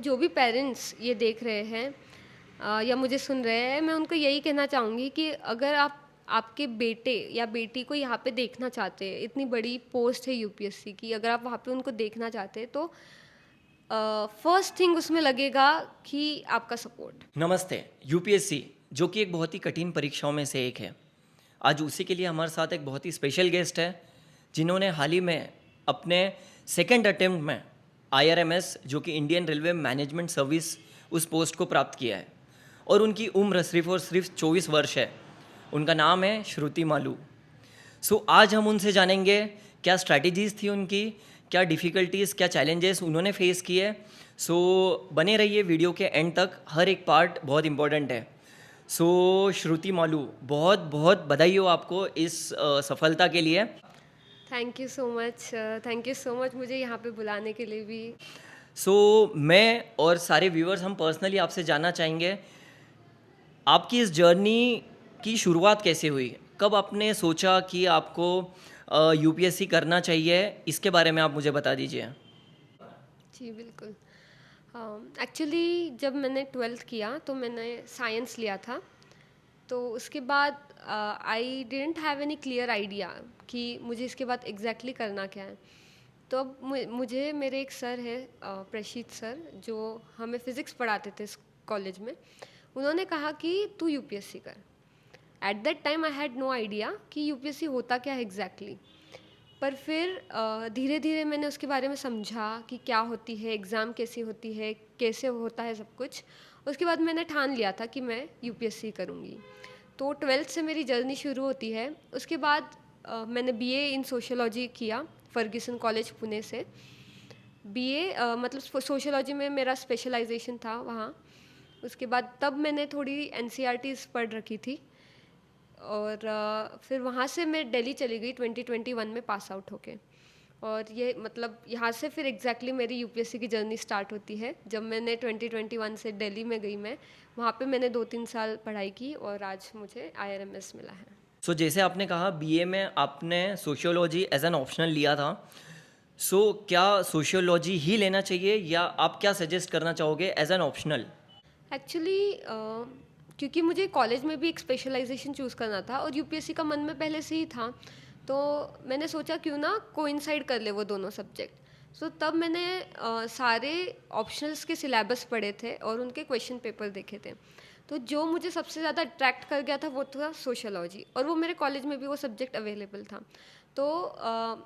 जो भी पेरेंट्स ये देख रहे हैं या मुझे सुन रहे हैं, मैं उनको यही कहना चाहूँगी कि अगर आप आपके बेटे या बेटी को यहाँ पे देखना चाहते हैं, इतनी बड़ी पोस्ट है यूपीएससी की, अगर आप वहाँ पे उनको देखना चाहते हैं तो फर्स्ट थिंग उसमें लगेगा कि आपका सपोर्ट। नमस्ते। यूपीएससी जो कि एक बहुत ही कठिन परीक्षाओं में से एक है, आज उसी के लिए हमारे साथ एक बहुत ही स्पेशल गेस्ट है जिन्होंने हाल ही में अपने सेकंड अटेम्प्ट में आईआरएमएस जो कि इंडियन रेलवे मैनेजमेंट सर्विस उस पोस्ट को प्राप्त किया है और उनकी उम्र सिर्फ और सिर्फ 24 वर्ष है। उनका नाम है श्रुति मालू। आज हम उनसे जानेंगे क्या स्ट्रैटेजीज थी उनकी, क्या डिफ़िकल्टीज़, क्या चैलेंजेस उन्होंने फेस किए। बने रहिए वीडियो के एंड तक, हर एक पार्ट बहुत इंपॉर्टेंट है। श्रुति मालू, बहुत बहुत बधाई हो आपको इस सफलता के लिए। Thank you so much. Thank you so much मुझे यहाँ पे बुलाने के लिए भी। मैं और सारे व्यूअर्स हम पर्सनली आपसे जानना चाहेंगे आपकी इस जर्नी की शुरुआत कैसे हुई, कब आपने सोचा कि आपको यूपीएससी करना चाहिए, इसके बारे में आप मुझे बता दीजिए। जी बिल्कुल। एक्चुअली जब मैंने 12th किया तो मैंने साइंस लिया था, तो उसके बाद I didn't have any clear idea कि मुझे इसके बाद एग्जैक्टली करना क्या है। तो अब मुझे मेरे एक सर है, प्रशीत सर, जो हमें फ़िज़िक्स पढ़ाते थे इस कॉलेज में, उन्होंने कहा कि तू यूपीएससी कर। At that time I had no idea कि यूपीएससी होता क्या है एग्जैक्टली। पर फिर धीरे धीरे मैंने उसके बारे में समझा कि क्या होती है, एग्ज़ाम कैसी होती है, कैसे होता है सब कुछ। उसके बाद मैंने ठान लिया था कि मैं यूपीएससी करूँगी। तो 12th से मेरी जर्नी शुरू होती है। उसके बाद मैंने बीए इन सोशियोलॉजी किया फर्ग्यूसन कॉलेज पुणे से। बीए मतलब सोशियोलॉजी में मेरा स्पेशलाइजेशन था वहाँ। उसके बाद तब मैंने थोड़ी एनसीईआरटीज़ पढ़ रखी थी और फिर वहाँ से मैं दिल्ली चली गई 2021 में पास आउट होके। और ये मतलब यहाँ से फिर एग्जैक्टली मेरी यूपीएससी की जर्नी स्टार्ट होती है। जब मैंने 2021 से दिल्ली में गई, मैं वहाँ पे मैंने 2-3 साल पढ़ाई की और आज मुझे आईआरएमएस मिला है। जैसे आपने कहा बीए में आपने सोशियोलॉजी एज एन ऑप्शनल लिया था, क्या सोशियोलॉजी ही लेना चाहिए या आप क्या सजेस्ट करना चाहोगे एज एन ऑप्शनल? एक्चुअली क्योंकि मुझे कॉलेज में भी एक स्पेशलाइजेशन चूज़ करना था और यूपीएससी का मन में पहले से ही था, तो मैंने सोचा क्यों ना कोइंसाइड कर ले वो दोनों सब्जेक्ट। तब मैंने सारे ऑप्शनल्स के सिलेबस पढ़े थे और उनके क्वेश्चन पेपर देखे थे। तो जो मुझे सबसे ज़्यादा अट्रैक्ट कर गया था वो था सोशियोलॉजी, और वो मेरे कॉलेज में भी वो सब्जेक्ट अवेलेबल था। तो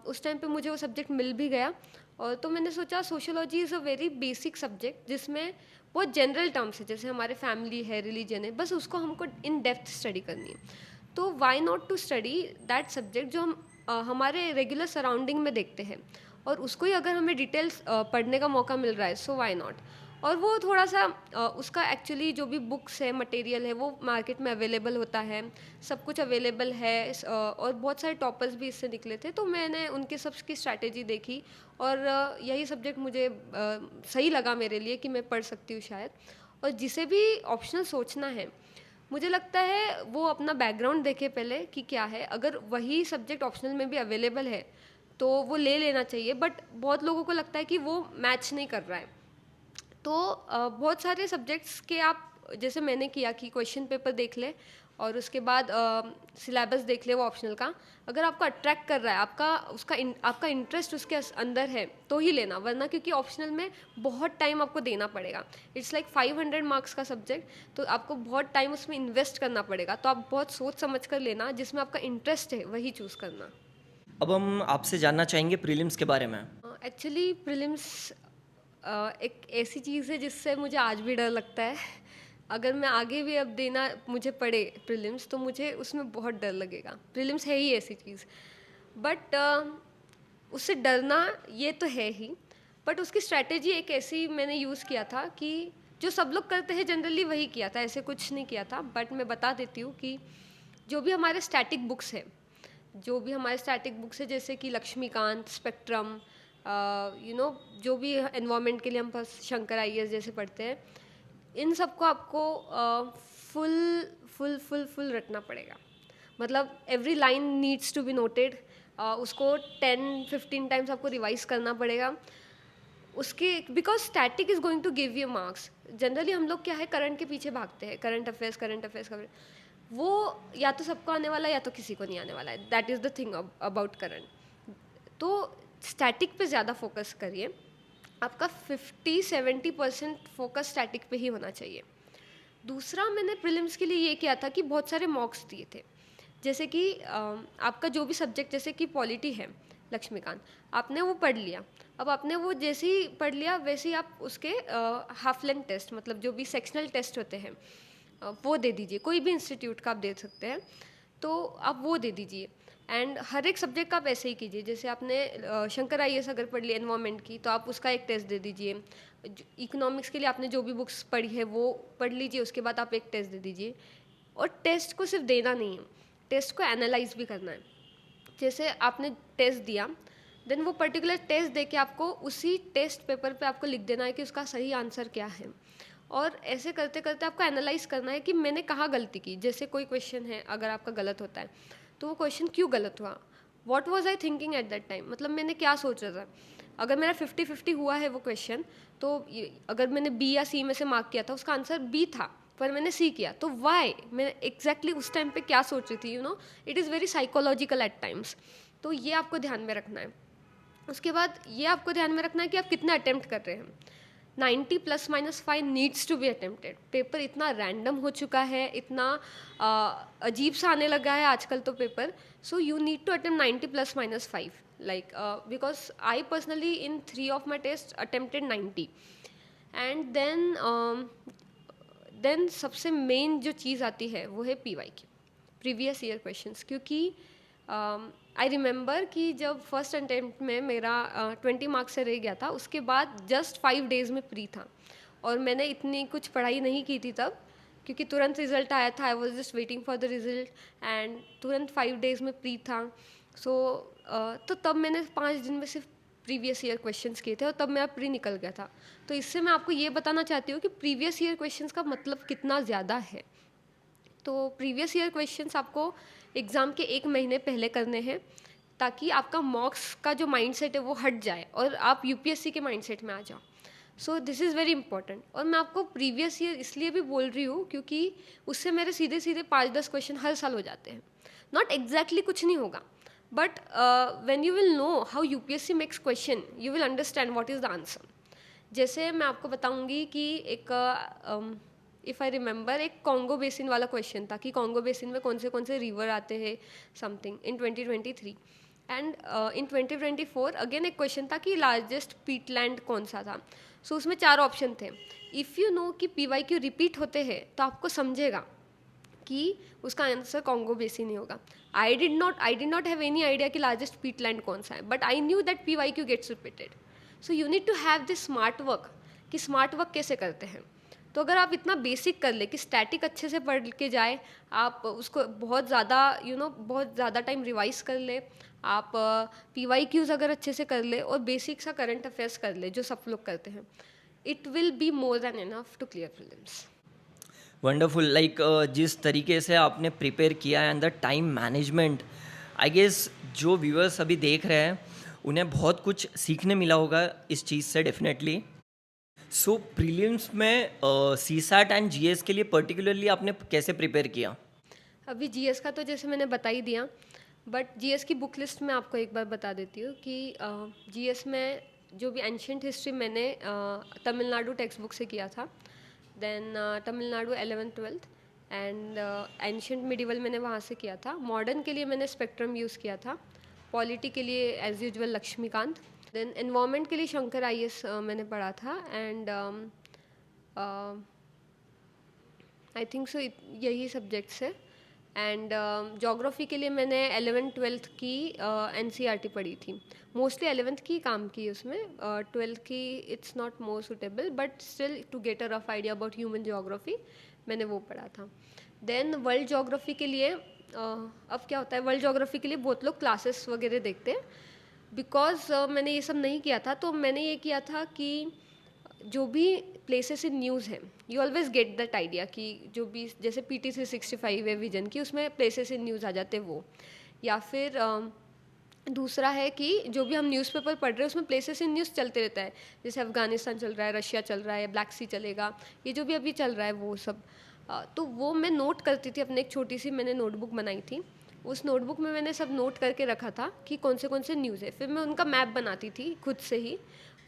उस टाइम पे मुझे वो सब्जेक्ट मिल भी गया। और तो मैंने सोचा sociology is a very basic subject जिसमें बहुत जनरल टर्म्स है, जैसे हमारे फैमिली है, रिलीजन है, बस उसको हमको इन डेप्थ स्टडी करनी है। तो why not to study that subject जो हम हमारे रेगुलर सराउंडिंग में देखते हैं, और उसको ही अगर हमें डिटेल्स पढ़ने का मौका मिल रहा है, सो वाई नॉट। और वो थोड़ा सा उसका एक्चुअली जो भी बुक्स है, मटेरियल है, वो मार्केट में अवेलेबल होता है, सब कुछ अवेलेबल है। और बहुत सारे टॉपर्स भी इससे निकले थे, तो मैंने उनके सब की स्ट्रैटेजी देखी और यही सब्जेक्ट मुझे सही लगा मेरे लिए कि मैं पढ़ सकती हूँ शायद। और जिसे भी ऑप्शनल सोचना है, मुझे लगता है वो अपना बैकग्राउंड देखे पहले कि क्या है। अगर वही सब्जेक्ट ऑप्शनल में भी अवेलेबल है तो वो ले लेना चाहिए, बट बहुत लोगों को लगता है कि वो मैच नहीं कर रहा है। तो बहुत सारे सब्जेक्ट्स के आप, जैसे मैंने किया कि क्वेश्चन पेपर देख ले और उसके बाद सिलेबस देख ले वो ऑप्शनल का। अगर आपको अट्रैक्ट कर रहा है, आपका इंटरेस्ट उसके अंदर है, तो ही लेना, वरना क्योंकि ऑप्शनल में बहुत टाइम आपको देना पड़ेगा। इट्स लाइक 500 मार्क्स का सब्जेक्ट, तो आपको बहुत टाइम उसमें इन्वेस्ट करना पड़ेगा। तो आप बहुत सोच समझ कर लेना, जिसमें आपका इंटरेस्ट है वही चूज़ करना। अब हम आपसे जानना चाहेंगे प्रीलिम्स के बारे में। एक्चुअली प्रीलिम्स एक ऐसी चीज़ है जिससे मुझे आज भी डर लगता है। अगर मैं आगे भी अब देना मुझे पड़े प्रीलिम्स, तो मुझे उसमें बहुत डर लगेगा। प्रीलिम्स है ही ऐसी चीज़, बट उससे डरना ये तो है ही, बट उसकी स्ट्रैटेजी एक ऐसी मैंने यूज़ किया था कि जो सब लोग करते हैं जनरली वही किया था, ऐसे कुछ नहीं किया था। बट मैं बता देती हूँ कि जो भी हमारे स्टैटिक बुक्स है, जैसे कि लक्ष्मीकांत, स्पेक्ट्रम, जो भी एनवायरनमेंट के लिए हम शंकर आईएएस जैसे पढ़ते हैं, इन सबको आपको फुल फुल फुल फुल रटना पड़ेगा। मतलब every line needs to be noted. उसको 10-15 टाइम्स आपको रिवाइज करना पड़ेगा। उसके because static is going to give you marks. Generally हम लोग क्या है, करंट के पीछे भागते हैं, करंट अफेयर्स वो या तो सबको आने वाला है या तो किसी को नहीं आने वाला है। That is the thing about current. तो स्टैटिक पे ज़्यादा फोकस करिए, आपका 50-70% फोकस स्टैटिक पे ही होना चाहिए। दूसरा, मैंने प्रीलिम्स के लिए ये किया था कि बहुत सारे मॉक्स दिए थे, जैसे कि आपका जो भी सब्जेक्ट, जैसे कि पॉलिटी है लक्ष्मीकांत, आपने वो पढ़ लिया। अब आपने वो जैसे ही पढ़ लिया वैसे ही आप उसके हाफ लेंथ टेस्ट, मतलब जो भी सेक्शनल टेस्ट होते हैं वो दे दीजिए। कोई भी इंस्टीट्यूट का आप दे सकते हैं, तो आप वो दे दीजिए। एंड हर एक सब्जेक्ट का आप ऐसे ही कीजिए, जैसे आपने शंकर आईएएस अगर पढ़ लिया एनवायरनमेंट की, तो आप उसका एक टेस्ट दे दीजिए। इकोनॉमिक्स के लिए आपने जो भी बुक्स पढ़ी है वो पढ़ लीजिए, उसके बाद आप एक टेस्ट दे दीजिए। और टेस्ट को सिर्फ देना नहीं है, टेस्ट को एनालाइज भी करना है। जैसे आपने टेस्ट दिया, देन वो पर्टिकुलर टेस्ट दे के आपको उसी टेस्ट पेपर पे आपको लिख देना है कि उसका सही आंसर क्या है। और ऐसे करते करते आपको एनालाइज करना है कि मैंने कहाँ गलती की। जैसे कोई क्वेश्चन है, अगर आपका गलत होता है तो वो क्वेश्चन क्यों गलत हुआ, what was I thinking at that time, मतलब मैंने क्या सोच रहा था। अगर मेरा 50-50 हुआ है वो क्वेश्चन, तो अगर मैंने बी या सी में से मार्क किया था, उसका आंसर बी था पर मैंने सी किया, तो वाई, मैं एग्जैक्टली उस टाइम पे क्या सोच रही थी, it is very psychological at times. तो ये आपको ध्यान में रखना है। उसके बाद ये आपको ध्यान में रखना है कि आप कितना अटेम्प्ट कर रहे हैं। 90 ±5 needs to be attempted. Paper इतना रैंडम हो चुका है, इतना अजीब सा आने लगा है आजकल तो paper, so you need to attempt 90 ±5, like because I personally in 3 of my tests attempted 90। And then सबसे मेन जो चीज़ आती है वो है PYQ, प्रीवियस ईयर क्वेश्चंस। क्योंकि आई रिमेंबर कि जब फर्स्ट अटेम्प्ट में मेरा 20 मार्क्स से रह गया था, उसके बाद जस्ट 5 डेज़ में प्री था, और मैंने इतनी कुछ पढ़ाई नहीं की थी तब, क्योंकि तुरंत रिजल्ट आया था। I was just waiting for the result and तुरंत 5 डेज़ में प्री था। सो तो तब मैंने 5 दिन में सिर्फ प्रीवियस ईयर क्वेश्चंस किए थे, और तब मेरा प्री निकल गया था। तो इससे मैं आपको ये बताना चाहती हूँ कि प्रीवियस ईयर क्वेश्चंस का मतलब कितना ज़्यादा है। तो प्रीवियस ईयर क्वेश्चंस आपको एग्ज़ाम के 1 महीने पहले करने हैं, ताकि आपका मॉक्स का जो माइंडसेट है वो हट जाए और आप यूपीएससी के माइंडसेट में आ जाओ। So this is very important. और मैं आपको प्रीवियस ईयर इसलिए भी बोल रही हूँ क्योंकि उससे मेरे सीधे सीधे 5-10 क्वेश्चन हर साल हो जाते हैं। नॉट एग्जैक्टली कुछ नहीं होगा, but when you will know how UPSC makes question, you will understand what is the answer. जैसे मैं आपको बताऊंगी कि एक इफ़ आई रिमेंबर, एक कॉन्गो बेसिन वाला क्वेश्चन था कि कॉन्गो बेसिन में कौन से रिवर आते हैं something in 2023। And in 2024 again एक क्वेश्चन था कि लार्जेस्ट पीटलैंड कौन सा था। सो उसमें 4 ऑप्शन थे। इफ़ यू नो कि PYQ रिपीट होते हैं तो आपको समझेगा कि उसका आंसर कॉन्गो बेसिन ही होगा। I did not have any idea कि लार्जेस्ट पीटलैंड कौन सा है, but I knew that PYQ gets repeated. So you need to have this smart work, कि स्मार्ट वर्क कैसे करते हैं। तो अगर आप इतना बेसिक कर ले कि स्टैटिक अच्छे से पढ़ के जाए, आप उसको बहुत ज़्यादा बहुत ज़्यादा टाइम रिवाइज कर ले, आप PYQs अगर अच्छे से कर ले और बेसिक सा करंट अफेयर्स कर ले जो सब लोग करते हैं, it will be more than enough to clear prelims. Wonderful, like जिस तरीके से आपने प्रिपेयर किया है and the time management, I guess जो व्यूअर्स अभी देख रहे हैं उन्हें बहुत कुछ सीखने मिला होगा इस चीज़ से डेफिनेटली। सो प्रीलिम्स में CSAT एंड GS के लिए पर्टिकुलरली आपने कैसे प्रिपेयर किया? अभी GS का तो जैसे मैंने बता ही दिया, बट GS की बुक लिस्ट में आपको एक बार बता देती हूँ कि GS में जो भी एंशियंट हिस्ट्री मैंने तमिलनाडु टेक्स्ट बुक से किया था, then Tamil Nadu 11th-12th, and ancient medieval मैंने वहाँ से किया था। मॉडर्न के लिए मैंने स्पेक्ट्रम यूज़ किया था। पॉलिटी के लिए as usual Laxmikanth. Then environment के लिए शंकर IAS मैंने पढ़ा था। एंड आई थिंक सो यही सब्जेक्ट्स है। एंड जोग्राफ़ी के लिए मैंने 11th-12th की NCERT पढ़ी थी। मोस्टली 11th की काम की उसमें, 12th की it's not more suitable, but still to get a rough idea about human geography मैंने वो पढ़ा था। देन वर्ल्ड जोग्राफ़ी के लिए अब क्या होता है, वर्ल्ड जोग्राफ़ी के लिए बहुत लोग क्लासेस वगैरह देखते हैं। बिकॉज मैंने ये सब नहीं किया था, तो मैंने ये किया था कि जो भी प्लेसेस इन न्यूज़ हैं, you always get that idea कि जो भी जैसे PT 365 है विजन की, उसमें प्लेसेस इन न्यूज़ आ जाते हैं वो, या फिर दूसरा है कि जो भी हम न्यूज़पेपर पढ़ रहे हैं उसमें प्लेसेस इन न्यूज़ चलते रहता है, जैसे अफ़गानिस्तान चल रहा है, रशिया चल रहा है, ब्लैक सी चलेगा, ये जो भी अभी चल रहा है वो सब। तो वो मैं नोट करती थी, अपने एक छोटी-सी मैंने नोटबुक बनाई थी। उस नोटबुक में मैंने सब नोट करके रखा था कि कौन से न्यूज़ है। फिर मैं उनका मैप बनाती थी खुद से ही।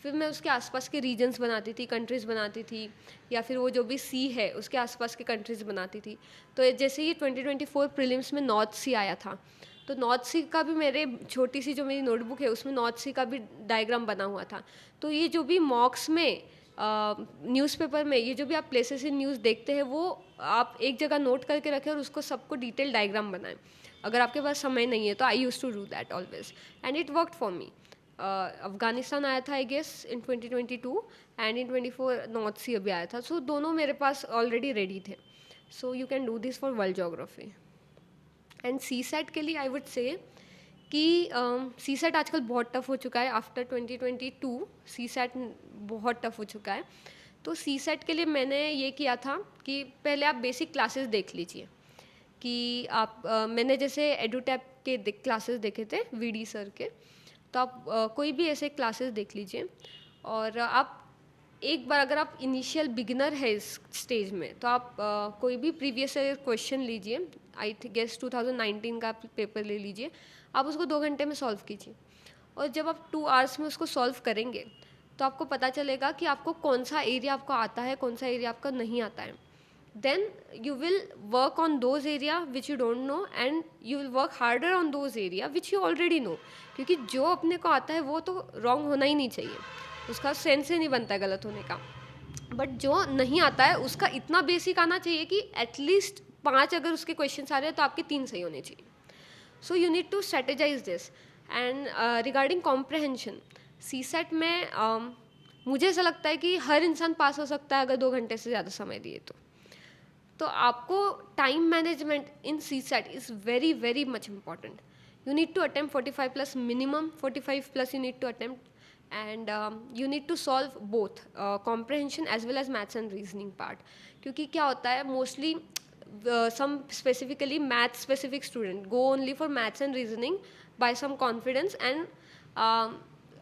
फिर मैं उसके आस-पास के रीजन्स बनाती थी, कंट्रीज़ बनाती थी, या फिर वो जो भी सी है उसके आस-पास के कंट्रीज़ बनाती थी। तो जैसे ये 2024 प्रीलिम्स में नॉर्थ सी आया था, तो नॉर्थ सी का भी मेरे छोटी सी जो मेरी नोटबुक है उसमें नॉर्थ सी का भी डायग्राम बना हुआ था। तो ये जो भी मॉक्स में न्यूज़पेपर में ये जो भी आप प्लेसेस इन न्यूज़ देखते हैं वो आप एक जगह नोट करके रखें और उसको सबको डिटेल डायग्राम बनाएं। अगर आपके पास समय नहीं है तो I use to do that always and it worked for me. Afghanistan आया था I guess in 2022 and in 24 North Sea अभी आया था। सो दोनों मेरे पास ऑलरेडी रेडी थे। So you can do this for world geography. And CSAT के लिए आई वुड से कि सी सेट आजकल बहुत टफ हो चुका है। आफ्टर 2022 सी सेट बहुत टफ हो चुका है। तो सी सेट के लिए मैंने ये किया था कि पहले आप बेसिक क्लासेस देख लीजिए कि आप मैंने जैसे एडुटैप के क्लासेस देखे थे वीडी सर के। तो आप कोई भी ऐसे क्लासेस देख लीजिए और आप एक बार अगर आप इनिशियल बिगिनर है इस स्टेज में तो आप कोई भी प्रीवियस क्वेश्चन लीजिए। आई गेस 2019 का पेपर ले लीजिए, आप उसको 2 घंटे में सॉल्व कीजिए और जब आप 2 आवर्स में उसको सॉल्व करेंगे तो आपको पता चलेगा कि आपको कौन सा एरिया आपको आता है, कौन सा एरिया आपका नहीं आता है। then you will work on those area which you don't know and you will work harder on those area which you already know। क्योंकि जो अपने को आता है वो तो रॉन्ग होना ही नहीं चाहिए, उसका सेंस ही नहीं बनता है गलत होने का। बट जो नहीं आता है उसका इतना बेसिक आना चाहिए कि एटलीस्ट 5 अगर उसके क्वेश्चन आ रहे हैं तो आपके 3 सही होने चाहिए। So you need to strategize this. And regarding comprehension CSAT में मुझे ऐसा लगता है कि हर इंसान पास हो सकता है अगर 2 घंटे से ज़्यादा समय दिए तो आपको time management in CSAT is very very much important. You need to attempt 45 plus minimum 45 plus you need to attempt and you need to solve both comprehension as well as maths and reasoning part. क्योंकि क्या होता है mostly some specifically math specific student go only for maths and reasoning by some confidence and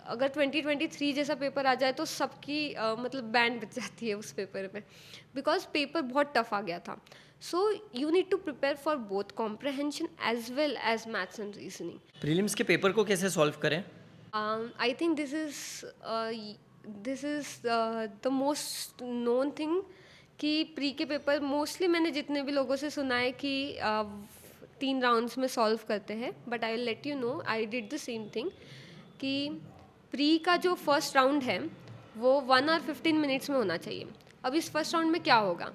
अगर 2023 जैसा paper आ जाए तो सबकी मतलब बैंड बच जाती है उस पेपर में, बिकॉज पेपर बहुत टफ आ गया था। So you need to prepare for both comprehension as well as maths and reasoning. Prelims के पेपर को कैसे सॉल्व करें? I think this is the most known thing कि प्री के पेपर मोस्टली मैंने जितने भी लोगों से सुना है कि 3 राउंड्स में सॉल्व करते हैं, but I will let you know I did the same thing कि प्री का जो फर्स्ट राउंड है वो 1 और 15 मिनट्स में होना चाहिए। अब इस फर्स्ट राउंड में क्या होगा,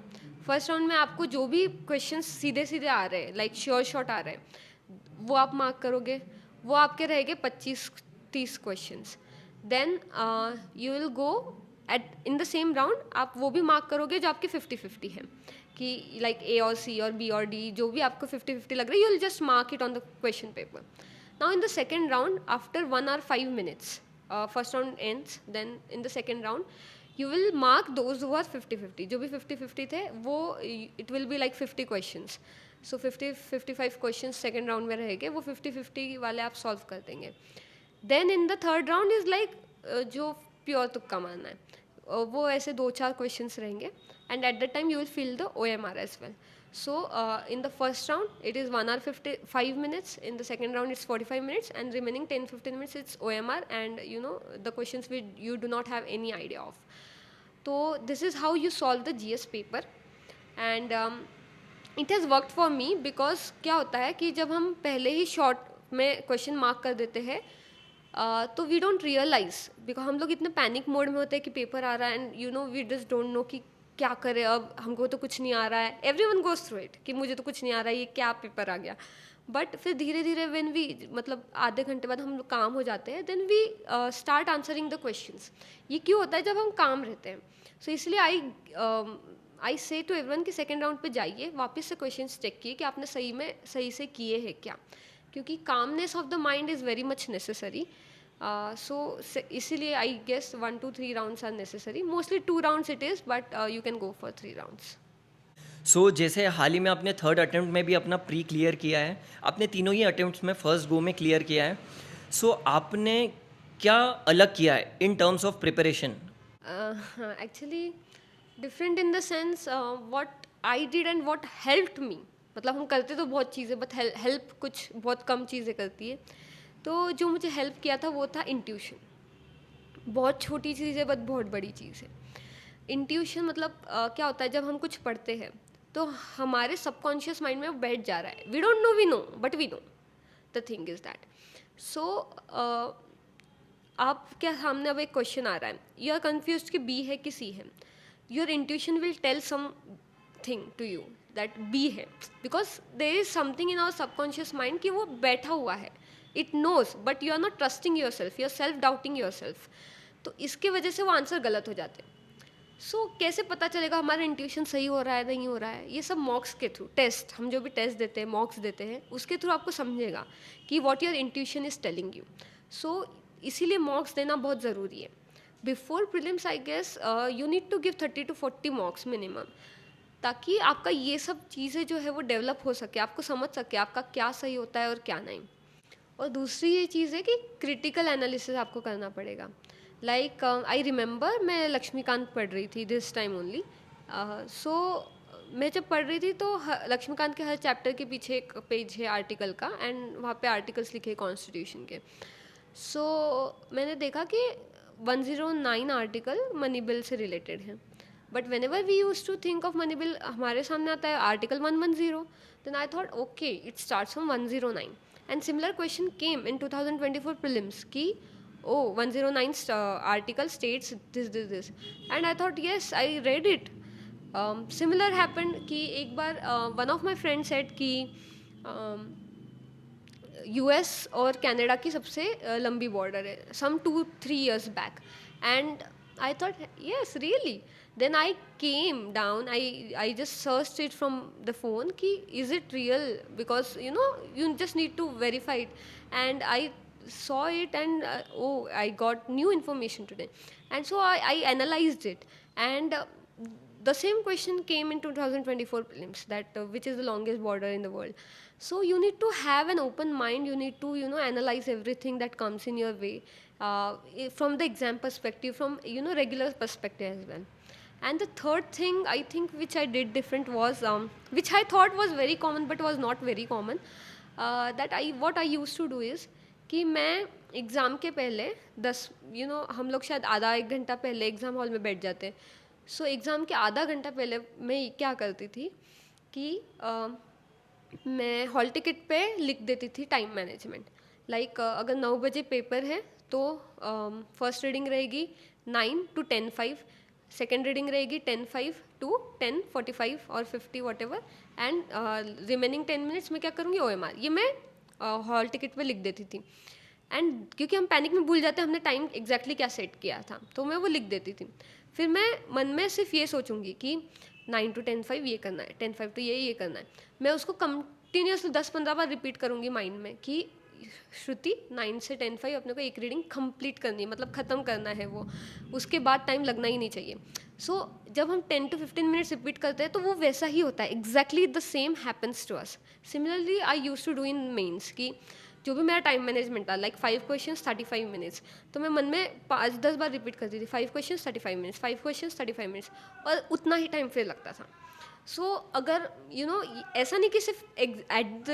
फर्स्ट राउंड में आपको जो भी क्वेश्चंस सीधे सीधे आ रहे हैं लाइक श्योर शॉट आ रहे हैं वो आप मार्क करोगे, वो आपके रहेंगे 25-30 questions. Then you will go at in the same round आप वो भी मार्क करोगे जो आपके 50-50 है कि लाइक ए और सी और बी और डी जो भी आपको 50-50 लग रहा है you will just mark it on the question paper. Now in the second round after 1 और 5 minutes first round ends, then in the second round you will mark those who are 50-50, जो भी 50-50 थे वो it will be like 50 questions. So 50-55 questions second round में रहेंगे, वो 50-50 वाले आप सॉल्व कर देंगे। Then in the third round is like जो प्योर तुक्का मारना है, वो ऐसे 2-4 क्वेश्चंस रहेंगे and at the time you will fill the OMR as well. So in the first round it is 1 hour 55 minutes, in the second round it's 45 minutes and remaining 10-15 minutes it's OMR and you know the questions which you do not have any idea of. So this is how you solve the GS paper and it has worked for me because क्या होता है कि जब हम पहले ही short में question mark कर देते हैं तो वी डोंट रियलाइज, बिकॉज हम लोग इतने पैनिक मोड में होते हैं कि पेपर आ रहा है and you know we just don't know कि क्या करें, अब हमको तो कुछ नहीं आ रहा है। एवरीवन गोज थ्रू इट कि मुझे तो कुछ नहीं आ रहा है, ये क्या पेपर आ गया। बट फिर धीरे धीरे व्हेन वी मतलब आधे घंटे बाद हम लोग काम हो जाते हैं, then we start answering the questions. ये क्यों होता है जब हम काम रहते हैं। सो इसलिए आई से टू एवरीवन कि सेकेंड राउंड पे जाइए, वापस से क्वेश्चंस चेक किए कि आपने सही से किए हैं क्या, क्योंकि calmness of the mind is very much necessary. So इसीलिए I guess 1 to 3 rounds are necessary, mostly 2 rounds it is but you can go for 3 rounds. So जैसे हाल ही में आपने थर्ड अटेम्प्ट में भी अपना प्री क्लियर किया है, आपने तीनों ही अटेम्प्ट्स में फर्स्ट गो में क्लियर किया है। सो आपने क्या अलग किया है in terms of preparation? Actually different in the sense what I did and what helped me. मतलब हम करते तो बहुत चीज़ें, बट हेल्प कुछ बहुत कम चीज़ें करती है। तो जो मुझे हेल्प किया था वो था इंट्यूशन। बहुत छोटी चीज़ है बट बहुत बड़ी चीज़ है। इंट्यूशन मतलब क्या होता है, जब हम कुछ पढ़ते हैं तो हमारे सबकॉन्शियस माइंड में वो बैठ जा रहा है। We don't know, we know, but we know. The thing is that, so आपके सामने अब एक क्वेश्चन आ रहा है, यू आर कन्फ्यूज कि बी है कि सी है। Your intuition will tell something to you that B है, because there is something in our subconscious mind कि वो बैठा हुआ है। It knows but you are not trusting yourself, you are self doubting your self. तो इसके वजह से वो आंसर गलत हो जाते हैं। सो कैसे पता चलेगा हमारा इंट्यूशन सही हो रहा है नहीं हो रहा है? ये सब मॉक्स के थ्रू, टेस्ट, हम जो भी टेस्ट देते हैं, मॉक्स देते हैं, उसके थ्रू आपको समझेगा कि what your intuition is telling you. So इसीलिए मॉक्स देना बहुत ज़रूरी है। Before prelims I guess you need to give 30 to 40 mocks minimum, ताकि आपका ये सब चीज़ें जो है वो डेवलप हो सके, आपको समझ सके आपका क्या सही होता है और क्या नहीं। और दूसरी ये चीज़ है कि क्रिटिकल एनालिसिस आपको करना पड़ेगा। लाइक आई रिमेंबर मैं लक्ष्मीकांत पढ़ रही थी दिस टाइम ओनली। सो मैं जब पढ़ रही थी तो लक्ष्मीकांत के हर चैप्टर के पीछे एक पेज है आर्टिकल का, एंड वहाँ पे आर्टिकल्स लिखे कॉन्स्टिट्यूशन के। सो मैंने देखा कि 109 आर्टिकल मनी बिल से रिलेटेड है, but whenever we use to think of money bill हमारे सामने आता है article 110। Then I thought okay it starts from 109, and similar question came in 2024 prelims की oh 109 article states this, and I thought yes I read it. Similar happened कि एक बार one of my friends said कि US और Canada की सबसे लंबी border है, some 2-3 years back, and I thought yes really. Then I came down, I just search it from the phone कि is it real, because you just need to verify it, and I saw it, and oh I got new information today, and so I analyzed it, and the same question came in 2024 prelims, that which is the longest border in the world. So you need to have an open mind, you need to analyze everything that comes in your way, from the exam perspective, from regular perspective as well. And the third thing I think which I did different was, which I thought was very common but was not very common, that what I used to do is कि मैं exam के पहले 10 हम लोग शायद आधा एक घंटा पहले एग्ज़ाम हॉल में बैठ जाते हैं। सो एग्ज़ाम के आधा घंटा पहले मैं क्या करती थी कि मैं हॉल टिकट पे लिख देती थी टाइम मैनेजमेंट। लाइक अगर 9 बजे पेपर है तो फर्स्ट रीडिंग रहेगी 9 to 10:05, सेकेंड रीडिंग रहेगी 10:05 to 10:45 और 50 what ever, and remaining 10 minutes में क्या करूँगी, OMR। ये मैं हॉल टिकट पे लिख देती थी, एंड क्योंकि हम पैनिक में भूल जाते हैं हमने टाइम एग्जैक्टली क्या सेट किया था, तो मैं वो लिख देती थी। फिर मैं मन में सिर्फ ये सोचूंगी कि 9 to 10:05 ये करना है, 10:05 तो ये करना है। मैं उसको कंटिन्यूसली 10-15 बार रिपीट करूँगी माइंड में कि श्रुति 9 से 10:05 अपने को एक रीडिंग कंप्लीट करनी है, मतलब ख़त्म करना है वो, उसके बाद टाइम लगना ही नहीं चाहिए। सो जब हम 10 to 15 मिनट्स रिपीट करते हैं तो वो वैसा ही होता है, exactly the same happens to us. Similarly I use to do in mains कि जो भी मेरा टाइम मैनेजमेंट था, लाइक 5 क्वेश्चंस 35 मिनट्स, तो मैं मन में 5-10 बार रिपीट करती थी 5 क्वेश्चंस 35 मिनट्स, 5 क्वेश्चंस 35 मिनट्स, और उतना ही टाइम फिर लगता था। सो अगर ऐसा नहीं कि सिर्फ एट द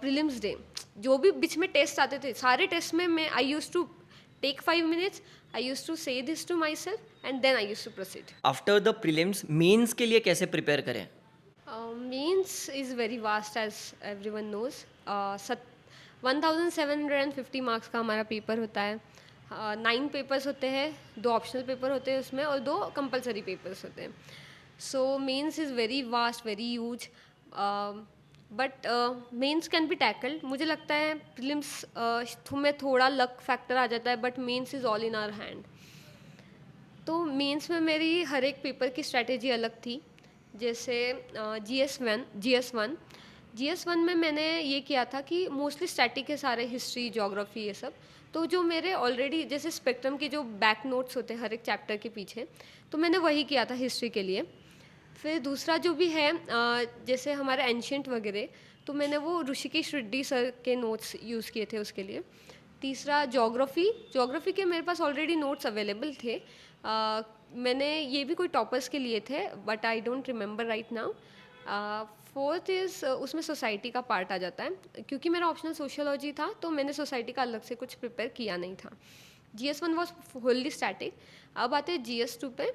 प्रीलिम्स डे, जो भी बीच में टेस्ट आते थे सारे टेस्ट में मैं I use to take 5 minutes, I use to say this to myself, and then I use to proceed. After the prelims mains के लिए कैसे प्रिपेयर करें? Mains is very vast as everyone knows. 1750 marks का हमारा paper होता है। 9 papers होते हैं, 2 ऑप्शनल पेपर होते हैं उसमें और 2 कंपलसरी पेपर्स होते हैं। So mains is very vast, very huge, but mains can be tackled. मुझे लगता है प्रीलिम्स में थोड़ा लक फैक्टर आ जाता है, but mains is all in our hand. तो मेंस में मेरी हर एक पेपर की स्ट्रैटेजी अलग थी। जैसे GS1 में मैंने ये किया था कि मोस्टली स्टैटिक है सारे, हिस्ट्री, ज्योग्राफी, ये सब। तो जो मेरे ऑलरेडी जैसे स्पेक्ट्रम के जो बैक नोट्स होते हैं हर एक चैप्टर के पीछे, तो मैंने वही किया था हिस्ट्री के लिए। फिर दूसरा जो भी है जैसे हमारे एंशियंट वगैरह, तो मैंने वो ऋषिकेश रेड्डी सर के नोट्स यूज़ किए थे उसके लिए। तीसरा ज्योग्राफी। ज्योग्राफी के मेरे पास ऑलरेडी नोट्स अवेलेबल थे। मैंने ये भी कोई टॉपर्स के लिए थे, but I don't remember right now. Fourth is उसमें सोसाइटी का पार्ट आ जाता है, क्योंकि मेरा ऑप्शनल सोशियोलॉजी था तो मैंने सोसाइटी का अलग से कुछ प्रिपेयर किया नहीं था। GS1 was होल्ली static. अब आते हैं GS2 पे।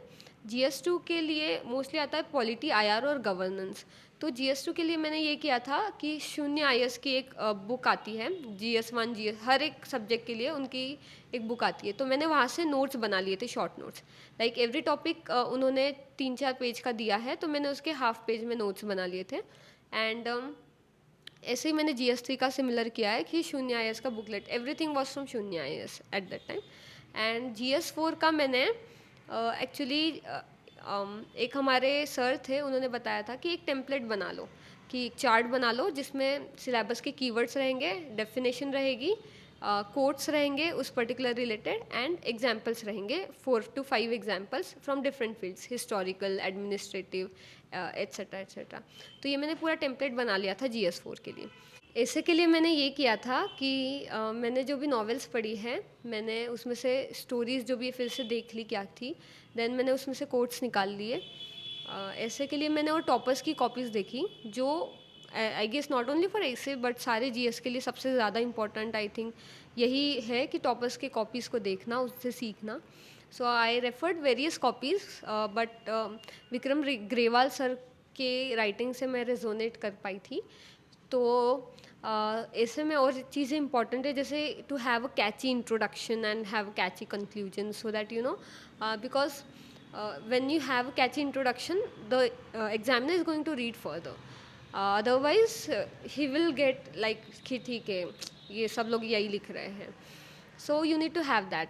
GS2 के लिए मोस्टली आता है पॉलिटी, IR और गवर्नेंस। तो GS2 के लिए मैंने ये किया था कि शून्य IS की एक बुक आती है, GS1 GS हर एक सब्जेक्ट के लिए उनकी एक बुक आती है, तो मैंने वहाँ से नोट्स बना लिए थे, short notes. Like every topic उन्होंने 3-4 पेज का दिया है, तो मैंने उसके हाफ पेज में नोट्स बना लिए थे। एंड ऐसे ही मैंने GS3 का सिमिलर किया है कि शून्य IS का बुकलेट, एवरीथिंग वॉज फ्रॉम शून्य IS eight that time. And GS4 का मैंने एक्चुअली एक हमारे सर थे, उन्होंने बताया था कि एक टेम्पलेट बना लो, कि एक चार्ट बना लो जिसमें सिलेबस के कीवर्ड्स रहेंगे, डेफिनेशन रहेगी, कोट्स रहेंगे उस पर्टिकुलर रिलेटेड, एंड एग्जाम्पल्स रहेंगे 4 to 5 examples from different fields, historical, administrative, etcetera etcetera. तो ये मैंने पूरा टेम्पलेट बना लिया था GS4 के लिए। ऐसे के लिए मैंने ये किया था कि मैंने जो भी नॉवेल्स पढ़ी है, मैंने उसमें से स्टोरीज़ जो भी फिर से देख ली क्या थी, देन मैंने उसमें से कोट्स निकाल लिए। ऐसे के लिए मैंने और टॉपर्स की कॉपीज़ देखी, जो I guess not only for ऐसे बट सारे GS के लिए सबसे ज़्यादा इम्पॉर्टेंट आई थिंक यही है कि टॉपर्स के कॉपीज़ को देखना, उससे सीखना। So I referred various copies, but Vikram Grewal sir के राइटिंग से मैं रेजोनेट कर पाई थी। तो ऐसे में और चीज़ें इंपॉर्टेंट है, जैसे to have a catchy introduction and have a catchy conclusion, so that you know, because when you have a catchy introduction, the examiner is going to read further. Otherwise he will get like कि ठीक है ये सब लोग यही लिख रहे हैं, so you need to have that.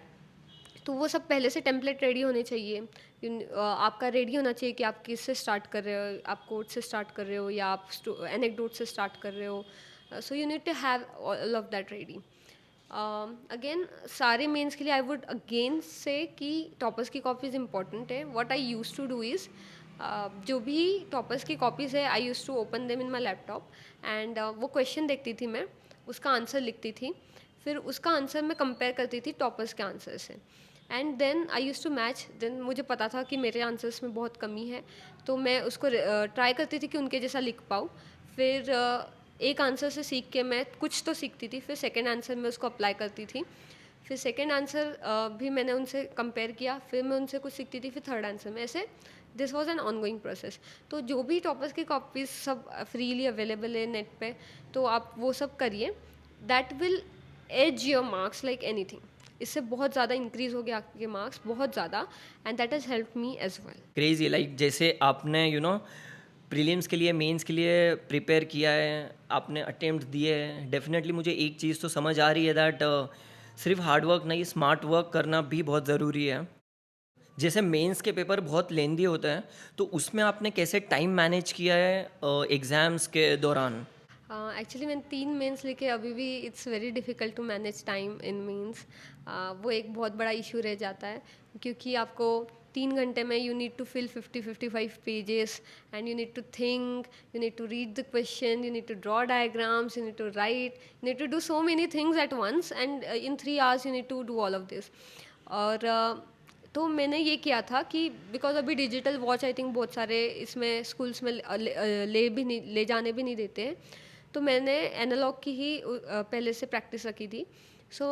तो वो सब पहले से टेम्पलेट रेडी होने चाहिए। आपका रेडी होना चाहिए कि आप किससे स्टार्ट कर रहे हो, आप कोड से स्टार्ट कर रहे हो या आप एनेक्डोट से स्टार्ट कर रहे हो। So you need to have all of that ready. Again सारे मेंस के लिए आई वुड अगेन से कि टॉपर्स की कॉपीज़ इंपॉर्टेंट है। What I use to do is, जो भी टॉपर्स की कॉपीज़ है, I use to open them in my laptop, and वो क्वेश्चन देखती थी मैं, उसका आंसर लिखती थी, फिर उसका आंसर मैं कंपेयर करती थी टॉपर्स के आंसर से, and then I use to match. Then मुझे पता था कि मेरे आंसर्स में बहुत कमी है, तो मैं उसको ट्राई करती थी कि उनके जैसा लिख पाऊँ। फिर एक आंसर से सीख के मैं कुछ तो सीखती थी, फिर सेकंड आंसर में उसको अप्लाई करती थी, फिर सेकंड आंसर भी मैंने उनसे कंपेयर किया, फिर मैं उनसे कुछ सीखती थी, फिर थर्ड आंसर में, ऐसे this was an ongoing process. तो जो भी टॉपर्स की कॉपीज़ सब फ्रीली अवेलेबल है नेट पे, तो आप वो सब करिए, that will edge your marks like anything. इससे बहुत ज़्यादा इंक्रीज़ हो गया आपके मार्क्स, बहुत ज़्यादा, and that has help me as well. Crazy, like जैसे आपने प्रीलिम्स के लिए, मेंस के लिए प्रिपेयर किया है, आपने अटेम्प्ट दिए हैं, डेफिनेटली मुझे एक चीज़ तो समझ आ रही है दैट सिर्फ हार्ड वर्क नहीं, स्मार्ट वर्क करना भी बहुत ज़रूरी है। जैसे मेंस के पेपर बहुत लेंदी होते हैं, तो उसमें आपने कैसे टाइम मैनेज किया है एग्ज़ाम्स के दौरान? एक्चुअली मैंने 3 मेंस लिखे, अभी भी it's very difficult to manage time in mains. वो एक बहुत बड़ा इशू रह जाता है, क्योंकि आपको 3 घंटे में you need to fill 50-55 pages, and you need to think, you need to read the question, you need to draw diagrams, you need to write, you need to do so many things at once, and in 3 hours you need to do all of this. और तो मैंने ये किया था कि because अभी digital watch I think बहुत सारे इसमें स्कूल्स में ले जाने भी नहीं देते हैं, तो मैंने एनालॉग की ही पहले से प्रैक्टिस रखी थी। So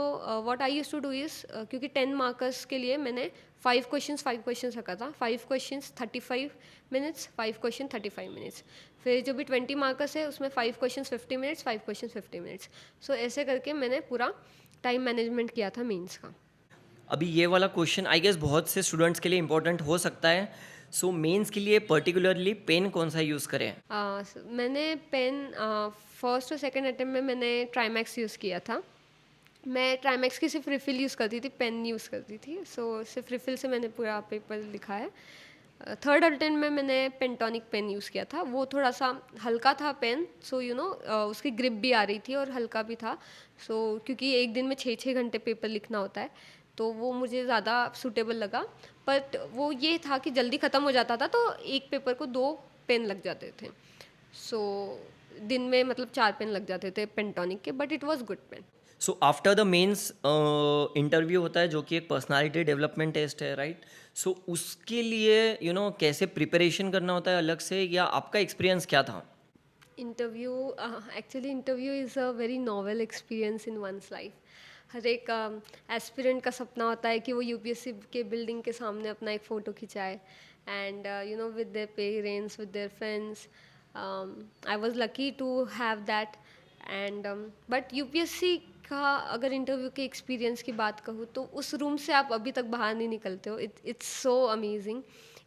what I use to do is, क्योंकि 10 मार्कर्स के लिए मैंने 5 क्वेश्चंस रखा था, 5 क्वेश्चंस 35 मिनट्स, 5 क्वेश्चन 35 मिनट्स, फिर जो भी 20 मार्कर्स है उसमें 5 क्वेश्चंस 50 मिनट्स, 5 क्वेश्चन 50 मिनट्स। सो ऐसे करके मैंने पूरा टाइम मैनेजमेंट किया था मेंस का। अभी ये वाला क्वेश्चन आई गेस बहुत से स्टूडेंट्स के लिए इंपॉर्टेंट हो सकता है। सो मेंस के लिए पर्टिकुलरली पेन कौन सा यूज़ करें? मैंने पेन फर्स्ट और सेकंड अटेम्प्ट में मैंने ट्राईमैक्स यूज़ किया था। मैं ट्राईमैक्स की सिर्फ रिफ़िल यूज़ करती थी, पेन यूज़ करती थी, सो सिर्फ रिफ़िल से मैंने पूरा पेपर लिखा है। थर्ड अटेम्प्ट में मैंने पेंटोनिक पेन यूज़ किया था, वो थोड़ा सा हल्का था पेन, सो यू नो उसकी ग्रिप भी आ रही थी और हल्का भी था। सो क्योंकि एक दिन में 6-6 घंटे पेपर लिखना होता है, तो वो मुझे ज़्यादा सूटेबल लगा। बट वो ये था कि जल्दी ख़त्म हो जाता था, तो एक पेपर को 2 पेन लग जाते थे। सो दिन में मतलब 4 पेन लग जाते थे पेंटोनिक के, but it was good pen. So after the mains interview होता है जो कि एक पर्सनालिटी डेवलपमेंट टेस्ट है, राइट? सो उसके लिए कैसे प्रिपरेशन करना होता है अलग से, या आपका एक्सपीरियंस क्या था? Interview, actually interview is a very novel experience in once life. हर एक एस्पिरेंट का सपना होता है कि वो यूपीएससी के बिल्डिंग के सामने अपना एक फ़ोटो खिंचाए, and with their parents, with their friends. I was lucky to have that. And but UPSC का अगर इंटरव्यू के एक्सपीरियंस की बात कहूँ तो उस रूम से आप अभी तक बाहर नहीं निकलते हो. It's so amazing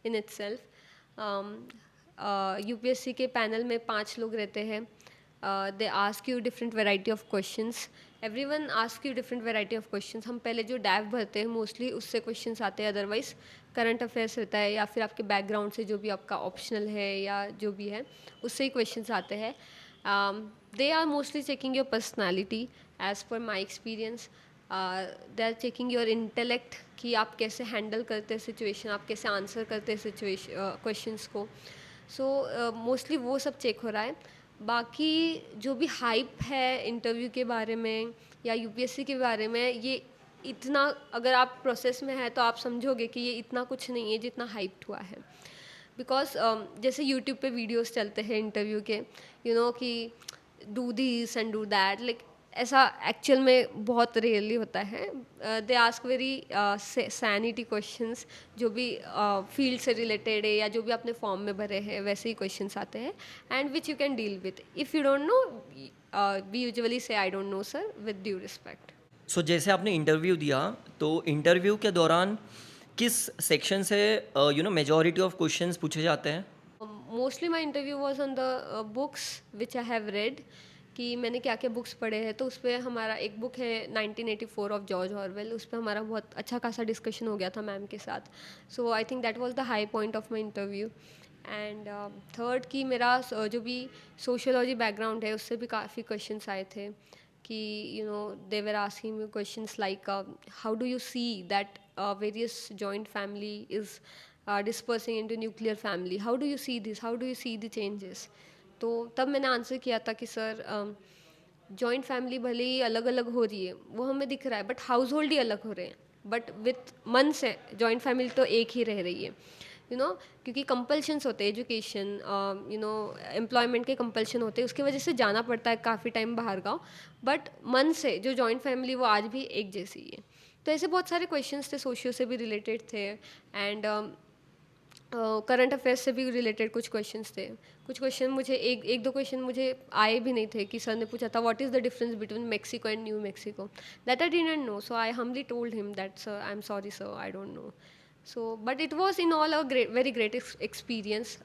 in itself. UPSC के पैनल में 5 लोग रहते हैं. They ask you different variety of questions. Everyone ask you different variety of questions. हम पहले जो डैव भरते हैं मोस्टली उससे क्वेश्चंस आते हैं, अदरवाइज करंट अफेयर्स रहता है या फिर आपके बैकग्राउंड से जो भी आपका ऑप्शनल है या जो भी है उससे ही क्वेश्चंस आते हैं. They are mostly checking your personality as per my experience. They are checking your intellect कि आप कैसे हैंडल करते हैं सिचुएशन, आप कैसे आंसर करते हैं सिचुएशन क्वेश्चंस को. सो मोस्टली वो सब चेक हो रहा है. बाकी जो भी हाइप है इंटरव्यू के बारे में या यूपीएससी के बारे में, ये इतना अगर आप प्रोसेस में है तो आप समझोगे कि ये इतना कुछ नहीं है जितना हाइप्ड हुआ है. बिकॉज जैसे यूट्यूब पे वीडियोस चलते हैं इंटरव्यू के, कि do this and do that, like ऐसा एक्चुअल में बहुत रेयरली होता है. They ask very sanity questions, जो भी फील्ड से रिलेटेड है या जो भी आपने फॉर्म में भरे हैं वैसे ही क्वेश्चंस आते हैं, and which you can deal with. If you don't know, we usually say I don't know sir, with due respect. So जैसे आपने इंटरव्यू दिया, तो इंटरव्यू के दौरान किस सेक्शन से मेजॉरिटी ऑफ क्वेश्चंस पूछे जाते हैं? Mostly my interview was on the books which I have read, कि मैंने क्या क्या बुक्स पढ़े हैं. तो उस पर हमारा एक बुक है 1984 ऑफ जॉर्ज ऑरवेल, उस पर हमारा बहुत अच्छा खासा डिस्कशन हो गया था मैम के साथ. So I think that was the high point of my interview. And third कि मेरा जो भी सोशियोलॉजी बैकग्राउंड है उससे भी काफ़ी क्वेश्चंस आए थे, कि they were asking me questions like how do you see that various joint family is dispersing into nuclear family, how do you see this, how do you see the changes. तो तब मैंने answer किया था कि sir, joint family भले ही अलग अलग हो रही है वो हमें दिख रहा है, बट हाउस होल्ड ही अलग हो रहे हैं, बट विथ मन से जॉइंट फैमिली तो एक ही रह रही है. क्योंकि कंपल्शंस होते हैं, एजुकेशन, एम्प्लॉयमेंट के कंपल्शन होते हैं, उसकी वजह से जाना पड़ता है काफ़ी टाइम बाहर गाँव, बट मन से जो जॉइंट फैमिली वो आज भी एक जैसी है. तो ऐसे बहुत सारे क्वेश्चंस थे, सोशियो से भी रिलेटेड थे, एंड करंट अफेयर्स से भी रिलेटेड कुछ क्वेश्चंस थे. कुछ क्वेश्चन मुझे एक दो क्वेश्चन मुझे आए भी नहीं थे, कि सर ने पूछा था what is the difference between Mexico and New Mexico, that I didn't know. So I humbly told him that sir I am sorry sir, I don't know. So but it was in all a very great experience.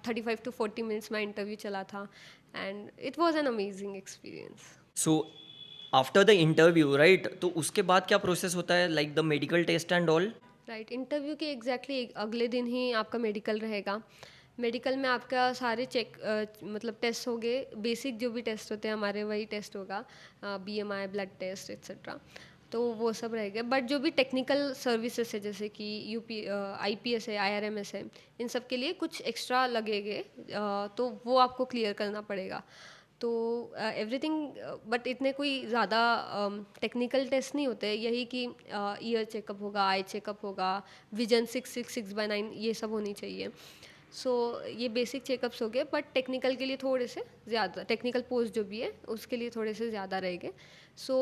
35 to 40 minutes में interview चला था, and it was an amazing experience. So after the interview, right, तो उसके बाद क्या process होता है, like the medical test and all? Right, interview के एग्जैक्टली अगले दिन ही आपका मेडिकल रहेगा. मेडिकल में आपका सारे चेक मतलब टेस्ट हो गए, बेसिक जो भी टेस्ट होते हैं हमारे वही टेस्ट होगा, बीएमआई, ब्लड टेस्ट एक्सेट्रा, तो वो सब रहेगा. बट जो भी टेक्निकल सर्विसेज है जैसे कि यूपी आईपीएस है, आईआरएमएस है, इन सब के लिए कुछ एक्स्ट्रा लगेंगे, तो वो आपको क्लियर करना पड़ेगा. तो एवरीथिंग, बट इतने कोई ज़्यादा टेक्निकल टेस्ट नहीं होते. यही कि ईयर चेकअप होगा, आई चेकअप होगा, विजन 6/9 ये सब होनी चाहिए. सो ये बेसिक चेकअप्स हो गए, बट टेक्निकल के लिए थोड़े से ज़्यादा, टेक्निकल पोस्ट जो भी है उसके लिए थोड़े से ज़्यादा रहेंगे. सो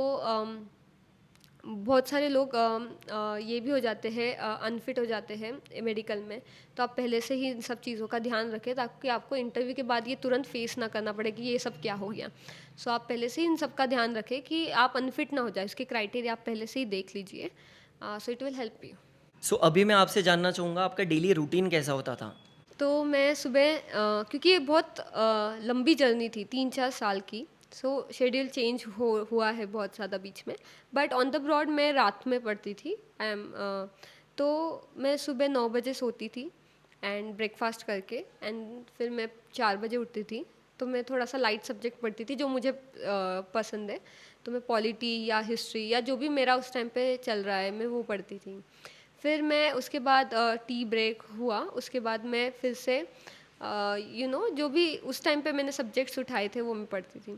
बहुत सारे लोग ये भी हो जाते हैं, अनफिट हो जाते हैं मेडिकल में. तो आप पहले से ही इन सब चीज़ों का ध्यान रखें ताकि आपको इंटरव्यू के बाद ये तुरंत फेस ना करना पड़े कि ये सब क्या हो गया. सो आप पहले से ही इन सब का ध्यान रखें कि आप अनफिट ना हो जाए, इसके क्राइटेरिया आप पहले से ही देख लीजिए. So it will help you. So अभी मैं आपसे जानना चाहूँगा आपका डेली रूटीन कैसा होता था? तो मैं सुबह, क्योंकि ये बहुत लंबी जर्नी थी 3-4 साल की, सो शेड्यूल चेंज हुआ है बहुत ज़्यादा बीच में, बट ऑन द ब्रॉड मैं रात में पढ़ती थी. तो मैं सुबह 9 बजे सोती थी एंड ब्रेकफास्ट करके, एंड फिर मैं 4 बजे उठती थी. तो मैं थोड़ा सा लाइट सब्जेक्ट पढ़ती थी जो मुझे पसंद है. तो मैं पॉलिटी या हिस्ट्री या जो भी मेरा उस टाइम पे चल रहा है मैं वो पढ़ती थी. फिर मैं उसके बाद टी ब्रेक हुआ, उसके बाद मैं फिर से जो भी उस टाइम पे मैंने सब्जेक्ट्स उठाए थे वो मैं पढ़ती थी.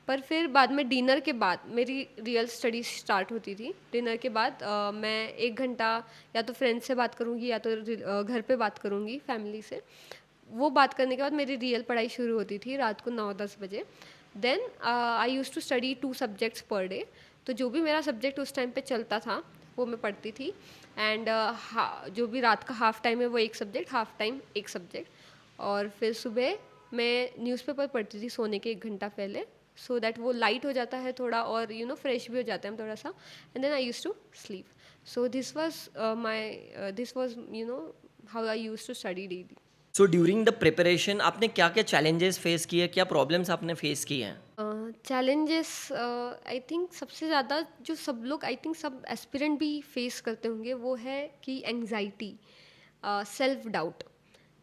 पर फिर बाद में डिनर के बाद मेरी रियल स्टडी स्टार्ट होती थी। डिनर के बाद मैं 1 घंटा या तो फ्रेंड से बात करूँगी या तो घर पे बात करूँगी फैमिली से। वो बात करने के बाद मेरी रियल पढ़ाई शुरू होती थी रात को 9-10 बजे। Then I used to study 2 subjects per day. तो जो भी मेरा सब्जेक्ट उस टाइम पे चलता था वो मैं पढ़ती थी। एंड जो भी रात का हाफ टाइम है वो एक सब्जेक्ट, हाफ टाइम एक सब्जेक्ट। और फिर सुबह मैं न्यूज़पेपर पढ़ती थी सोने के 1 घंटा पहले, सो दैट वो लाइट हो जाता है थोड़ा और फ्रेश भी हो जाते हैं हम थोड़ा सा। And then I used to sleep. So this was how I used to study daily. So during the preparation आपने क्या-क्या चैलेंजेस फेस किए, क्या प्रॉब्लम्स आपने फेस की हैं? चैलेंजेस आई थिंक सबसे ज़्यादा जो सब लोग, आई थिंक सब एस्पिरेंट भी फेस करते होंगे, वो है कि एंग्जाइटी, सेल्फ डाउट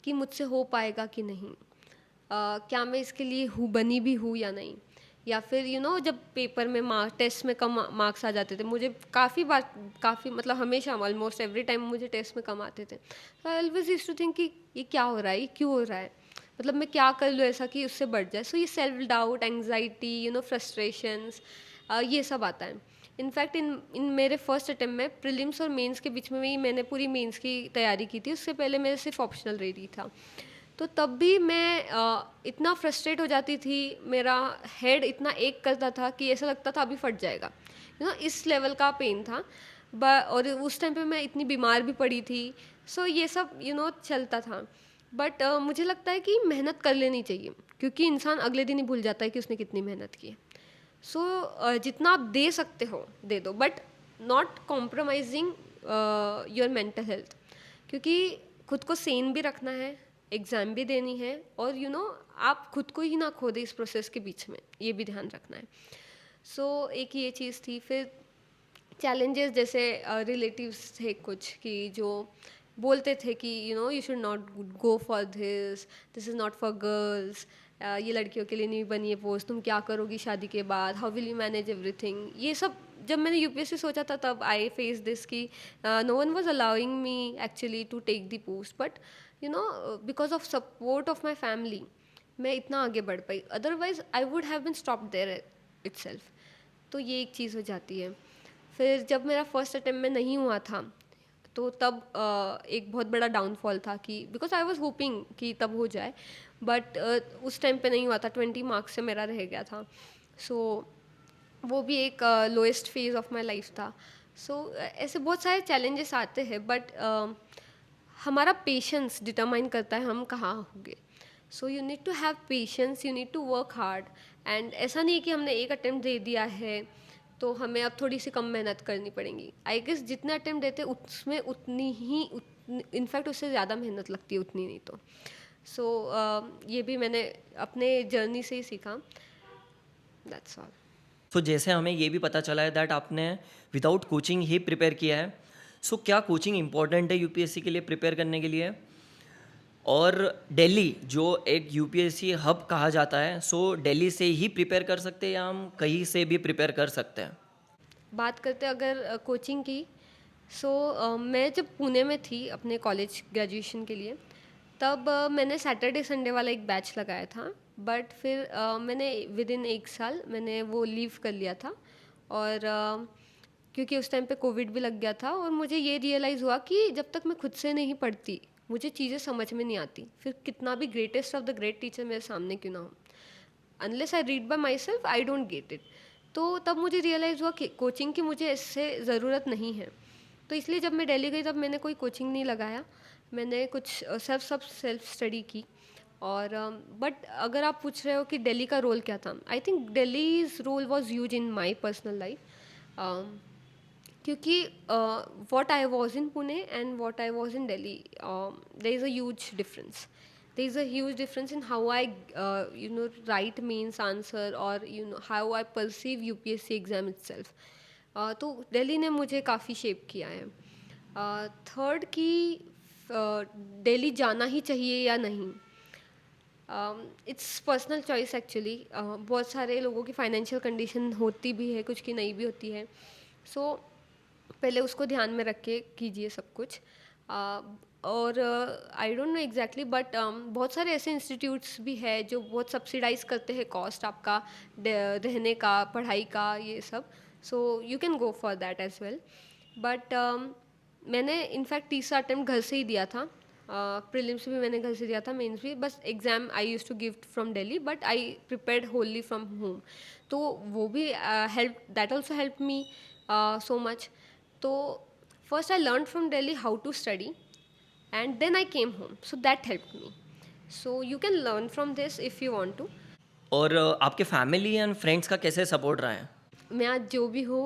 कि मुझसे हो पाएगा कि नहीं, क्या मैं इसके लिए बनी भी हूँ या नहीं। या फिर जब पेपर में टेस्ट में कम मार्क्स आ जाते थे, मुझे काफ़ी मतलब हमेशा ऑलमोस्ट एवरी टाइम मुझे टेस्ट में कम आते थे। तो I always used to think कि ये क्या हो रहा है, ये क्यों हो रहा है, मतलब मैं क्या कर लूँ ऐसा कि उससे बढ़ जाए। सो ये सेल्फ डाउट, एंग्जाइटी, फ्रस्ट्रेशंस, ये सब आता है। इनफैक्ट इन मेरे फर्स्ट अटेम्प्ट में प्रीलिम्स और मेंस के बीच में ही मैंने पूरी मेंस की तैयारी की थी। उससे पहले मेरे सिर्फ ऑप्शनल रेडी था। तो तब भी मैं इतना फ्रस्ट्रेट हो जाती थी, मेरा हेड इतना एक करता था कि ऐसा लगता था अभी फट जाएगा, इस लेवल का पेन था। और उस टाइम पे मैं इतनी बीमार भी पड़ी थी। सो ये सब चलता था। बट मुझे लगता है कि मेहनत कर लेनी चाहिए, क्योंकि इंसान अगले दिन ही भूल जाता है कि उसने कितनी मेहनत की है। सो जितना आप दे सकते हो दे दो, but not compromising your mental health, क्योंकि खुद को सेन भी रखना है, एग्ज़ाम भी देनी है, और आप खुद को ही ना खो दे इस प्रोसेस के बीच में, ये भी ध्यान रखना है। सो एक ये चीज़ थी। फिर चैलेंजेस जैसे रिलेटिव्स थे कुछ कि जो बोलते थे कि you should not go for this is not for girls, ये लड़कियों के लिए नहीं बनी है पोस्ट, तुम क्या करोगी शादी के बाद, how will you manage everything. ये सब जब मैंने यूपीएससी सोचा था तब आई फेस दिस कि no one was allowing me actually to take the post, but because of support of my family मैं इतना आगे बढ़ पाई, otherwise I would have been stop there itself. तो ये एक चीज़ हो जाती है। फिर जब मेरा फर्स्ट अटेम्प्ट में नहीं हुआ था, तो तब एक बहुत बड़ा डाउनफॉल था कि बिकॉज आई वॉज होपिंग कि तब हो जाए, बट उस टाइम पे नहीं हुआ था, 20 मार्क्स से मेरा रह गया था। सो वो भी एक lowest phase of my life था। सो ऐसे बहुत सारे चैलेंजेस आते हैं, बट हमारा पेशेंस डिटरमाइन करता है हम कहाँ होंगे। So you need to have patience, you need to work hard. And ऐसा नहीं कि हमने एक अटेम्प्ट दे दिया है तो हमें अब थोड़ी सी कम मेहनत करनी पड़ेगी। आई गेस जितने अटेम्प्ट देते उसमें उतनी ही इनफैक्ट उससे ज़्यादा मेहनत लगती है, उतनी नहीं तो। सो ये भी मैंने अपने जर्नी से ही सीखा। That's all. तो जैसे हमें ये भी पता चला है दैट आपने विदाउट कोचिंग ही प्रिपेयर किया है। सो क्या कोचिंग इम्पॉर्टेंट है यूपीएससी के लिए प्रिपेयर करने के लिए? और दिल्ली जो एक यूपीएससी हब कहा जाता है, सो दिल्ली से ही प्रिपेयर कर सकते हैं या हम कहीं से भी प्रिपेयर कर सकते हैं? बात करते अगर कोचिंग की, सो मैं जब पुणे में थी अपने कॉलेज ग्रेजुएशन के लिए, तब मैंने सैटरडे संडे वाला एक बैच लगाया था। बट फिर मैंने विद इन 1 साल मैंने वो लीव कर लिया था। और क्योंकि उस टाइम पे कोविड भी लग गया था, और मुझे ये रियलाइज़ हुआ कि जब तक मैं खुद से नहीं पढ़ती मुझे चीज़ें समझ में नहीं आती, फिर कितना भी greatest of the great teacher मेरे सामने क्यों ना हो, unless I read by my self I don't get it. तो तब मुझे रियलाइज़ हुआ कि कोचिंग की मुझे इससे ज़रूरत नहीं है। तो इसलिए जब मैं दिल्ली गई तब मैंने कोई कोचिंग नहीं लगाया, मैंने कुछ सेल्फ स्टडी की। और बट अगर आप पूछ रहे हो कि दिल्ली का रोल क्या था, I think Delhi's role was huge in my personal life, क्योंकि what I was in Pune and what I was in Delhi, there is a huge difference. There is a huge difference in how I write means answer, or how I perceive UPSC exam itself. तो दिल्ली ने मुझे काफ़ी shape किया है. Third कि दिल्ली जाना ही चाहिए या नहीं, इट्स पर्सनल चॉइस एक्चुअली. बहुत सारे लोगों की फाइनेंशियल कंडीशन होती भी है, कुछ की नहीं भी होती है. सो पहले उसको ध्यान में रख के कीजिए सब कुछ. और आई डोंट नो एग्जैक्टली बट बहुत सारे ऐसे इंस्टीट्यूट्स भी है जो बहुत सब्सिडाइज करते हैं कॉस्ट आपका रहने का, पढ़ाई का, ये सब. So you can go for that as well. But मैंने इनफैक्ट तीसरा अटेम्प्ट घर से ही दिया था. प्रीलिम्स भी मैंने घर से दिया था, मेंस भी. बस exam I use to give from Delhi, but I prepared wholly from home. तो वो भी help, that also help me so much. So first I learned from Delhi how to study, and then I came home. So that helped me. So you can learn from this if you want to. और आपके family and friends का कैसे support रहा है? मैं आज जो भी हूँ,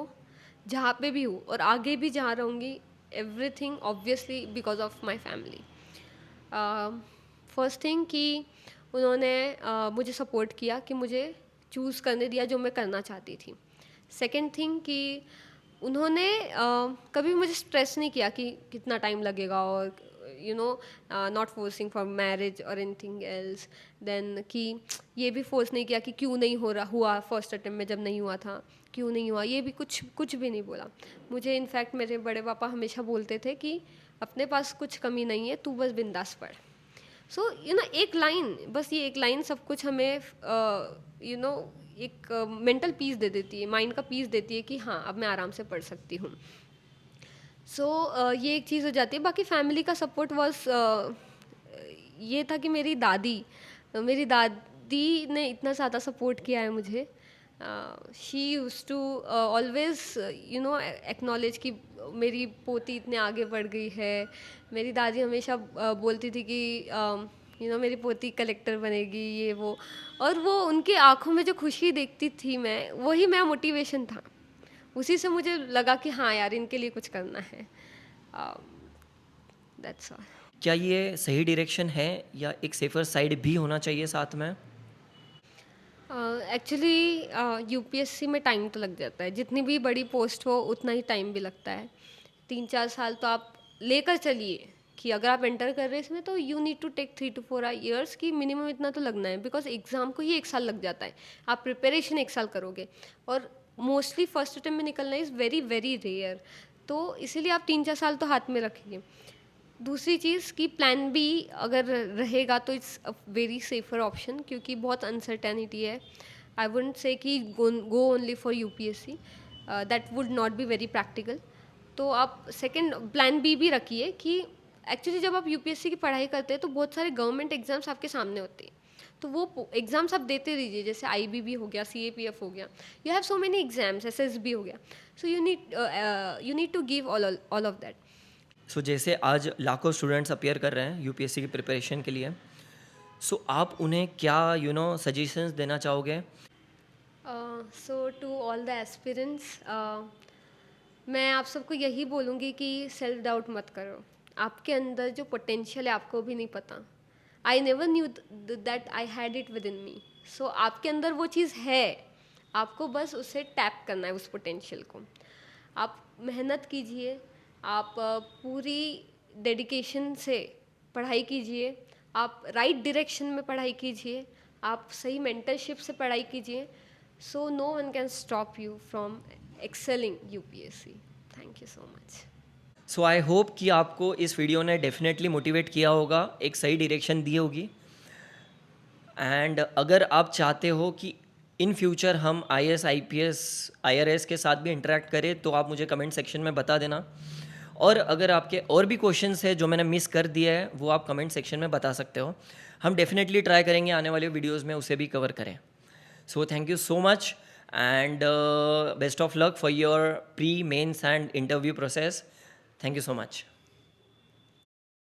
जहाँ पे भी हूँ और आगे भी जहाँ रहूँगी, everything obviously because of my family. First thing कि उन्होंने मुझे सपोर्ट किया, कि मुझे चूज़ करने दिया जो मैं करना चाहती थी. सेकेंड थिंग कि उन्होंने कभी मुझे स्ट्रेस नहीं किया कि कितना टाइम लगेगा, और you know not forcing for marriage और एनीथिंग एल्स. देन कि ये भी फोर्स नहीं किया कि क्यों नहीं हुआ फर्स्ट अटेम्प्ट में, जब नहीं हुआ था क्यों नहीं हुआ, ये भी कुछ भी नहीं बोला मुझे. इनफैक्ट मेरे बड़े पापा हमेशा बोलते थे कि अपने पास कुछ कमी नहीं है, तू बस बिंदास पढ़. सो यू नो एक लाइन, बस ये एक लाइन सब कुछ हमें यू नो एक मेंटल पीस दे देती है, माइंड का पीस देती है कि हाँ अब मैं आराम से पढ़ सकती हूँ. सो ये एक चीज़ हो जाती है. बाकी फैमिली का सपोर्ट वॉज ये था कि मेरी दादी ने इतना ज़्यादा सपोर्ट किया है मुझे. She use to always you know acknowledge कि मेरी पोती इतने आगे बढ़ गई है. मेरी दादी हमेशा बोलती थी कि यू नो मेरी पोती कलेक्टर बनेगी, ये वो. और वो उनकी आंखों में जो खुशी देखती थी मैं, वही मेरा मोटिवेशन था. उसी से मुझे लगा कि हाँ यार इनके लिए कुछ करना है. That's all. क्या ये सही डायरेक्शन है या एक सेफर साइड भी होना चाहिए साथ में? एक्चुअली यूपीएससी में टाइम तो लग जाता है. जितनी भी बड़ी पोस्ट हो उतना ही टाइम भी लगता है. 3-4 साल तो आप लेकर चलिए कि अगर आप एंटर कर रहे हैं इसमें, तो you need to take 3 to 4 years की मिनिमम इतना तो लगना है. बिकॉज एग्ज़ाम को ही 1 साल लग जाता है. आप प्रिपरेशन 1 साल करोगे, और मोस्टली फर्स्ट अटेम्प्ट में निकलना इज़ वेरी वेरी रेयर. तो इसीलिए आप 3-4 साल तो हाथ में रखिए. दूसरी चीज़ कि प्लान बी अगर रहेगा तो it's a very safer option, क्योंकि बहुत अनसर्टेनिटी है. आई वुडंट से कि go only for UPSC, that would not be very practical. तो आप सेकेंड प्लान बी भी रखिए कि एक्चुअली जब आप यूपीएससी की पढ़ाई करते हैं तो बहुत सारे गवर्नमेंट एग्जाम्स आपके सामने होते हैं. तो वो एग्ज़ाम्स आप देते रहिए, जैसे आईबीबी हो गया, सीएपीएफ हो गया. You have so many exams, SSB हो गया. So you need to give all of that. So जैसे आज लाखों स्टूडेंट्स अपीयर कर रहे हैं यूपीएससी की प्रिपरेशन के लिए, सो आप उन्हें क्या सजेशंस देना चाहोगे? सो टू ऑल द एस्पिरेंट्स, मैं आप सबको यही बोलूँगी कि सेल्फ डाउट मत करो. आपके अंदर जो पोटेंशियल है आपको भी नहीं पता. I never knew that I had it within me. So आपके अंदर वो चीज़ है, आपको बस उसे टैप करना है, उस पोटेंशियल को. आप मेहनत कीजिए, आप पूरी डेडिकेशन से पढ़ाई कीजिए, आप राइट डायरेक्शन में पढ़ाई कीजिए, आप सही मेंटरशिप से पढ़ाई कीजिए. So no one can stop you from excelling UPSC. Thank you so much. So I hope कि आपको इस वीडियो ने डेफिनेटली मोटिवेट किया होगा, एक सही डायरेक्शन दी होगी. एंड अगर आप चाहते हो कि इन फ्यूचर हम आईएएस, आईपीएस, आईआरएस के साथ भी इंटरेक्ट करें, तो आप मुझे कमेंट सेक्शन में बता देना. और अगर आपके और भी क्वेश्चंस है जो मैंने मिस कर दिया है, वो आप कमेंट सेक्शन में बता सकते हो. हम डेफिनेटली ट्राई करेंगे आने वाले वीडियोज़ में उसे भी कवर करें. So thank you so much and best of luck for your pre, mains and interview process. Thank you so much.